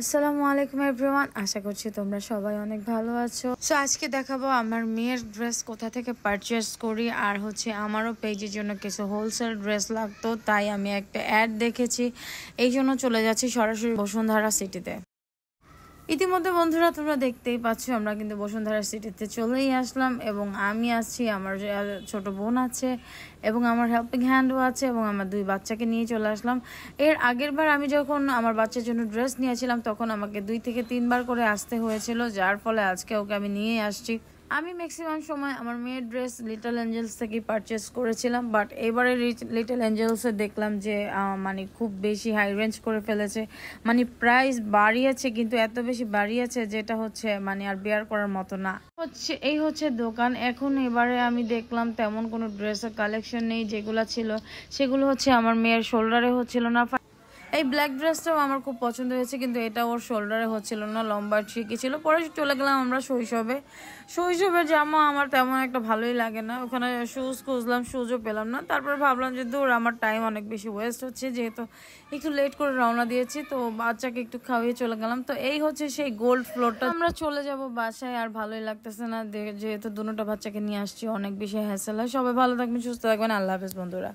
আসসালামু আলাইকুম এভরিওয়ান, আশা করছি তোমরা সবাই অনেক ভালো আছো। সো আজকে দেখাবো আমার মেয়ের ড্রেস কোথা থেকে পারচেস করি, আর আমারও পেজের জন্য কিছু হোলসেল ড্রেস লাগতো, তাই আমি একটা অ্যাড দেখেছি, এই জন্য চলে যাচ্ছি সরাসরি বসুন্ধরা সিটিতে। ইতিমধ্যে বন্ধুরা তোমরা দেখতেই পাচ্ছ আমরা কিন্তু বসুন্ধরা সিটিতে চলেই আসলাম, এবং আমি আছি, আমার ছোট বোন আছে এবং আমার হেল্পিং হ্যান্ডও আছে, এবং আমার দুই বাচ্চাকে নিয়ে চলে আসলাম। এর আগের বার আমি যখন আমার বাচ্চার জন্য ড্রেস নিয়েছিলাম তখন আমাকে 2 থেকে 3 বার করে আসতে হয়েছিল, যার ফলে আজকে ওকে আমি নিয়ে আসছি। আমি ম্যাক্সিমাম সময় আমার মেয়ের ড্রেস লিটল এঞ্জেলস থেকেই পারচেস করেছিলাম, বাট এবারে লিটল এঞ্জেলসে দেখলাম যে মানে খুব বেশি হাই রেঞ্জ করে ফেলেছে, মানে প্রাইস বাড়িয়েছে, কিন্তু এত বেশি বাড়িয়েছে যেটা মানে আর বেয়ার করার মতো না। এই হচ্ছে দোকান। এখন এবারে আমি দেখলাম তেমন কোনো ড্রেসের কালেকশন নেই, যেগুলো ছিল সেগুলো আমার মেয়ের শোল্ডারে হচ্ছিল না। এই ব্ল্যাক ড্রেসটাও আমার খুব পছন্দ হয়েছে, কিন্তু এটা ওর শোল্ডারে হচ্ছিল না, লম্বা ঠিকই ছিল। পরে চলে গেলাম আমরা শৈশবের জামা আমার তেমন একটা ভালোই লাগে না। ওখানে শুজ খুঁজলাম, শুজও পেলাম না। তারপর ভাবলাম যে দূর, আমার টাইম অনেক বেশি ওয়েস্ট হচ্ছে, যেহেতু একটু লেট করে রওনা দিয়েছি, তো বাচ্চাকে একটু খাওয়িয়ে চলে গেলাম। তো এই হচ্ছে সেই গোল্ড ফ্লোরটা। আমরা চলে যাব বাসায়, আর ভালোই লাগতেছে না, যেহেতু দুটো বাচ্চাকে নিয়ে আসছি, অনেক বেশি হ্যাসেল হয়। সবাই ভালো থাকবেন, সুস্থ থাকবেন, আল্লাহ হাফেজ বন্ধুরা।